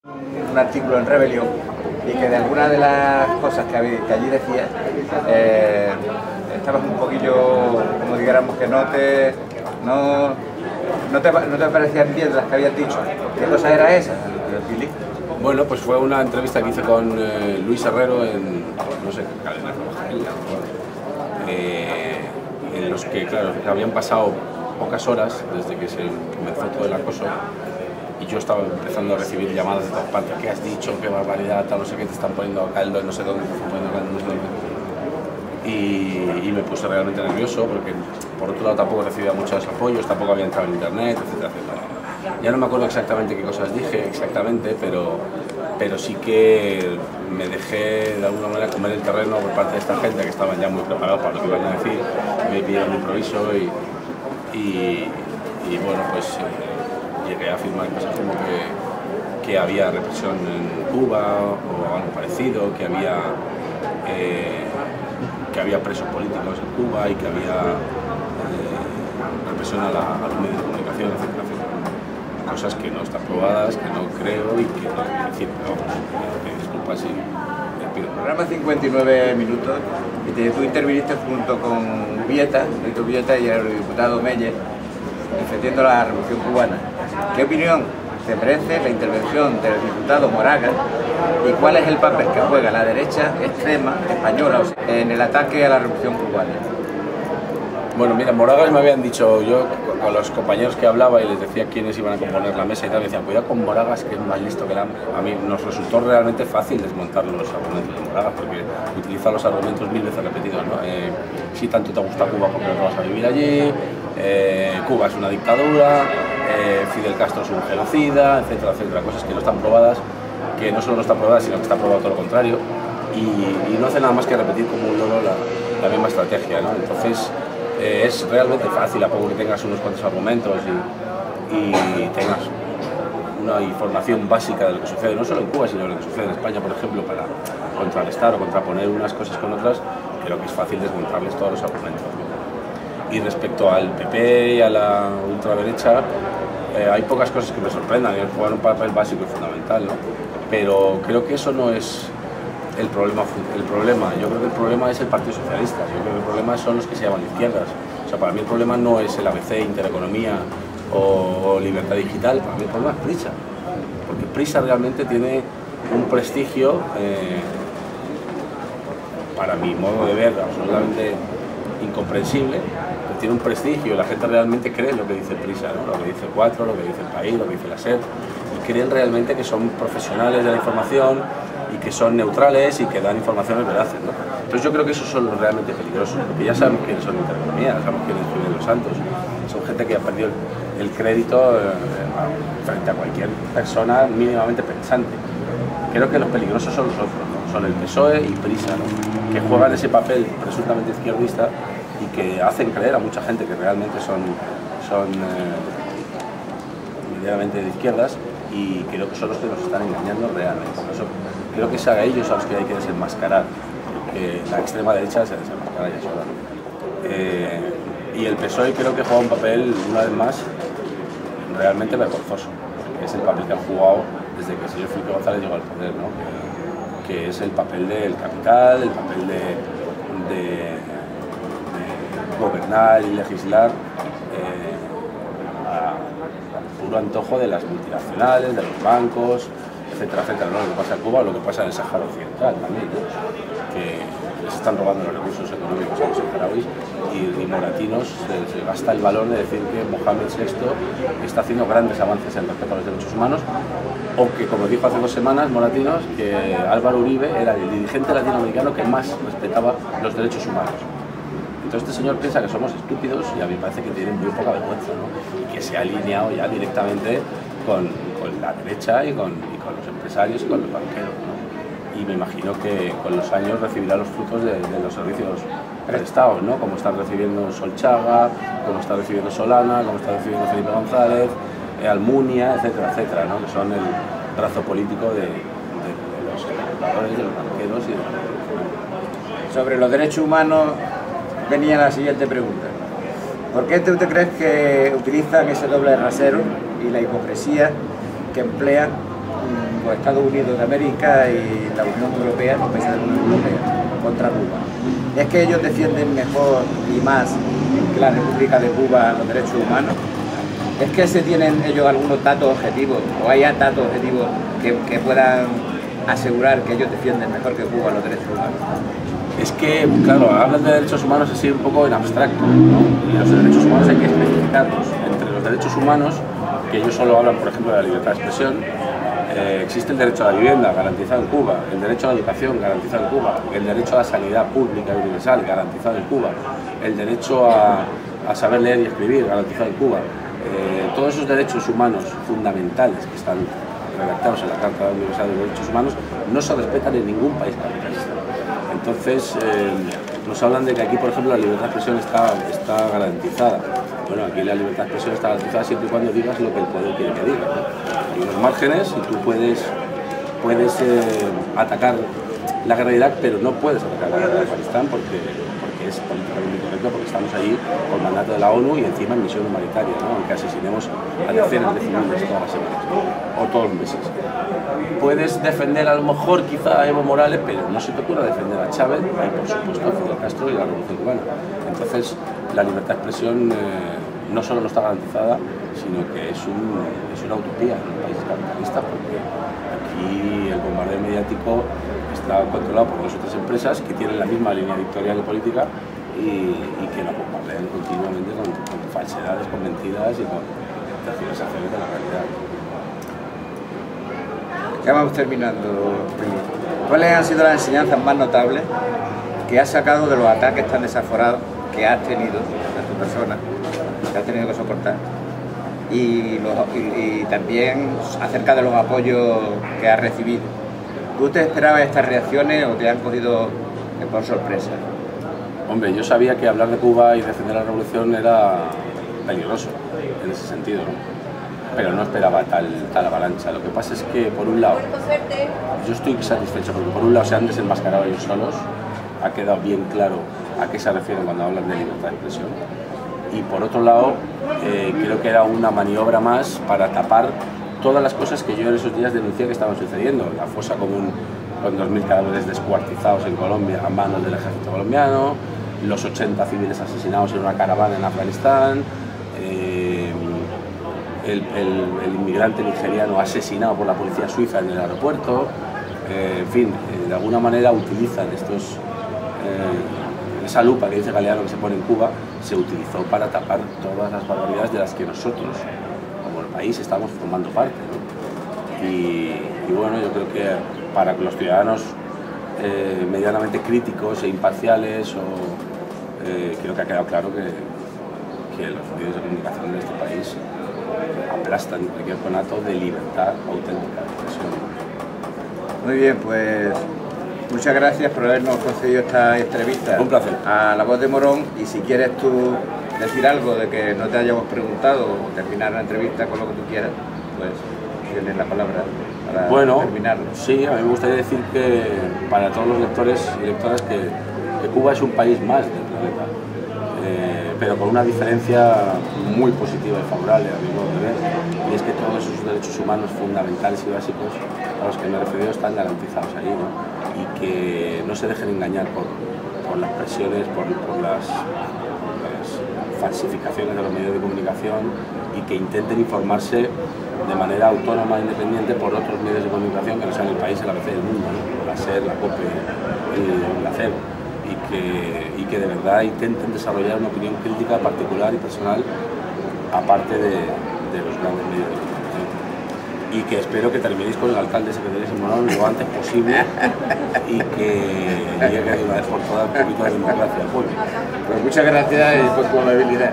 Un artículo en Rebelión y que de algunas de las cosas que allí decía estabas un poquillo, como dijéramos, que no te parecían bien las que habías dicho. ¿Qué cosa era esa, Billy? Bueno, pues fue una entrevista que hice con Luis Herrero en, no sé, Cadena en los que, claro, habían pasado pocas horas desde que se comenzó todo el acoso y yo estaba empezando a recibir llamadas de todas partes. ¿Qué has dicho? ¿Qué barbaridad? Tal, no sé qué, te están poniendo a caldo, no sé dónde te están poniendo a caldo, no sé dónde. Y me puse realmente nervioso porque, por otro lado, tampoco recibía muchos apoyos, tampoco había entrado en internet, etcétera, etcétera. Ya no me acuerdo exactamente qué cosas dije, pero sí que me dejé de alguna manera comer el terreno por parte de esta gente que estaban ya muy preparados para lo que iban a decir, me pidieron un improviso y bueno, pues llegué a afirmar cosas como que había represión en Cuba o algo parecido, que había presos políticos en Cuba y que había represión a los medios de comunicación, etcétera, etcétera. Cosas que no están probadas, que no creo y que no quiero decir, pero vamos, disculpas si les pido. El programa 59 minutos y tú interviniste junto con Vieta, Rito Vieta y el diputado Meyer, defendiendo la Revolución Cubana. ¿Qué opinión te merece la intervención del diputado Moragas y cuál es el papel que juega la derecha extrema española en el ataque a la Revolución Cubana? Bueno, mira, Moragas me habían dicho, yo con los compañeros que hablaba y les decía quiénes iban a componer la mesa y tal, me decían, cuidado con Moragas, que es más listo que el hambre. A mí nos resultó realmente fácil desmontar los argumentos de Moragas, porque utiliza los argumentos 1000 veces repetidos, ¿no? Si tanto te gusta Cuba, ¿por qué no te vas a vivir allí? Cuba es una dictadura, Fidel Castro es un genocida, etcétera, etcétera, cosas que no están probadas, que no solo no están probadas, sino que está probado todo lo contrario, y no hace nada más que repetir como un loro la misma estrategia, ¿no? Entonces, es realmente fácil, a poco que tengas unos cuantos argumentos y tengas una información básica de lo que sucede, no solo en Cuba, sino de lo que sucede en España, por ejemplo, para contrarrestar o contraponer unas cosas con otras, creo que es fácil desmontarles todos los argumentos, ¿no? Y respecto al PP y a la ultraderecha, hay pocas cosas que me sorprendan, ellos juegan un papel básico y fundamental, ¿no? Pero creo que eso no es el problema. Yo creo que el problema es el Partido Socialista, yo creo que el problema son los que se llaman izquierdas. O sea, para mí el problema no es el ABC, Intereconomía o Libertad Digital, para mí el problema es Prisa. Porque Prisa realmente tiene un prestigio, para mi modo de ver, absolutamente incomprensible, pero tiene un prestigio y la gente realmente cree lo que dice Prisa, ¿no? Lo que dice Cuatro, lo que dice El País, lo que dice la SER, y creen realmente que son profesionales de la información y que son neutrales y que dan informaciones veraces, ¿no? Entonces yo creo que esos son los realmente peligrosos, porque ya sabemos quiénes son Intereconomía, sabemos quiénes son Los Santos, son gente que ha perdido el crédito frente a cualquier persona mínimamente pensante. Creo que los peligrosos son los otros, ¿no? Son el PSOE y Prisa, ¿no? Que juegan ese papel presuntamente izquierdista y que hacen creer a mucha gente que realmente son medianamente de izquierdas, y creo que son los que nos están engañando realmente. Por eso creo que es a ellos a los que hay que desenmascarar, porque la extrema derecha se desenmascara ya sola, ¿no? Y el PSOE creo que juega un papel, una vez más, realmente vergonzoso, que es el papel que han jugado desde que el señor Felipe González llegó al poder, ¿no? Que es el papel del capital, el papel de gobernar y legislar a puro antojo de las multinacionales, de los bancos, etcétera, etcétera, ¿no? Lo que pasa en Cuba o lo que pasa en el Sáhara Occidental también, ¿no? Que les están robando los recursos económicos a los saharauis y Moratinos se gasta el valor de decir que Mohamed VI está haciendo grandes avances en respecto a los derechos humanos, o que, como dijo hace 2 semanas Moratinos, que Álvaro Uribe era el dirigente latinoamericano que más respetaba los derechos humanos. Entonces este señor piensa que somos estúpidos y a mí me parece que tiene muy poca vergüenza, ¿no? Y que se ha alineado ya directamente con la derecha y con los empresarios y con los banqueros, ¿no? Y me imagino que con los años recibirá los frutos de los servicios prestados, ¿no? Como están recibiendo Solchaga, como está recibiendo Solana, como está recibiendo Felipe González, Almunia, etcétera, etcétera, ¿no? Que son el brazo político de los especuladores, de los banqueros y de los... Sobre los derechos humanos venía la siguiente pregunta. ¿Por qué tú te crees que utilizan ese doble rasero y la hipocresía que emplean los Estados Unidos de América y la Unión Europea, los países de la Unión Europea, contra Cuba? ¿Es que ellos defienden mejor y más que la República de Cuba los derechos humanos? ¿Es que se tienen ellos algunos datos objetivos, o hay datos objetivos que puedan asegurar que ellos defienden mejor que Cuba los derechos humanos? Es que, claro, hablan de derechos humanos así un poco en abstracto, ¿no? Y los derechos humanos hay que especificarlos. Entre los derechos humanos, que ellos solo hablan, por ejemplo, de la libertad de expresión, existe el derecho a la vivienda, garantizado en Cuba, el derecho a la educación, garantizado en Cuba, el derecho a la sanidad pública y universal, garantizado en Cuba, el derecho a saber leer y escribir, garantizado en Cuba. Todos esos derechos humanos fundamentales que están redactados en la Carta Universal de los Derechos Humanos no se respetan en ningún país capitalista. Entonces, nos hablan de que aquí, por ejemplo, la libertad de expresión está garantizada. Bueno, aquí la libertad de expresión está garantizada siempre y cuando digas lo que el poder quiere que digas, ¿no? Hay unos márgenes y tú puedes atacar la guerra de Irak, pero no puedes atacar la guerra de Afganistán porque es políticamente incorrecto, porque estamos allí por mandato de la ONU y encima en misión humanitaria, ¿no? Aunque asesinemos a decenas de civiles todas las semanas, o todos los meses. Puedes defender a lo mejor quizá a Evo Morales, pero no se te ocurra defender a Chávez y por supuesto a Fidel Castro y la Revolución Cubana. Entonces la libertad de expresión no solo no está garantizada, sino que es una utopía en los países capitalistas, porque aquí el bombardeo mediático está controlado por dos o tres empresas que tienen la misma línea editorial y política y que nos bombardean continuamente con falsedades, con mentiras y con tergiversaciones de la realidad. Ya vamos terminando. ¿Cuáles han sido las enseñanzas más notables que has sacado de los ataques tan desaforados que has tenido en tu persona, que has tenido que soportar? Y también acerca de los apoyos que has recibido. ¿Tú te esperabas estas reacciones o te han cogido por sorpresa? Hombre, yo sabía que hablar de Cuba y defender la revolución era peligroso en ese sentido, ¿no? Pero no esperaba tal avalancha. Lo que pasa es que, por un lado, yo estoy satisfecho porque por un lado se han desenmascarado ellos solos, ha quedado bien claro a qué se refieren cuando hablan de libertad de expresión, y por otro lado, creo que era una maniobra más para tapar todas las cosas que yo en esos días denuncié que estaban sucediendo. La fosa común con 2.000 cadáveres descuartizados en Colombia a manos del ejército colombiano, los 80 civiles asesinados en una caravana en Afganistán, el inmigrante nigeriano asesinado por la policía suiza en el aeropuerto, en fin, de alguna manera utilizan esa lupa que dice Galeano que se pone en Cuba, se utilizó para tapar todas las barbaridades de las que nosotros, como el país, estamos formando parte, ¿no? Y bueno, yo creo que para los ciudadanos medianamente críticos e imparciales, creo que ha quedado claro que los medios de comunicación de este país aplastan cualquier conato de libertad auténtica de expresión. Muy bien, pues muchas gracias por habernos concedido esta entrevista. Un placer. A La Voz de Morón, y si quieres tú decir algo de que no te hayamos preguntado o terminar la entrevista con lo que tú quieras, pues tienes la palabra para terminarlo. Sí, a mí me gustaría decir que para todos los lectores y lectoras que Cuba es un país más del planeta, pero con una diferencia muy positiva y favorable a mi modo de ver, y es que todos esos derechos humanos fundamentales y básicos a los que me he referido están garantizados ahí, ¿no? Y que no se dejen engañar por las presiones, por las falsificaciones de los medios de comunicación, y que intenten informarse de manera autónoma e independiente por otros medios de comunicación que no sean el país, el ABC del mundo, ¿no? La SER, la COPE, la CEB, y que de verdad intenten desarrollar una opinión crítica particular y personal aparte de los grandes medios de comunicación. Y que espero que terminéis con el alcalde secretario de Morón lo antes posible y que llegue de una vez por todas un poquito de democracia al pueblo. Pues muchas gracias por tu amabilidad.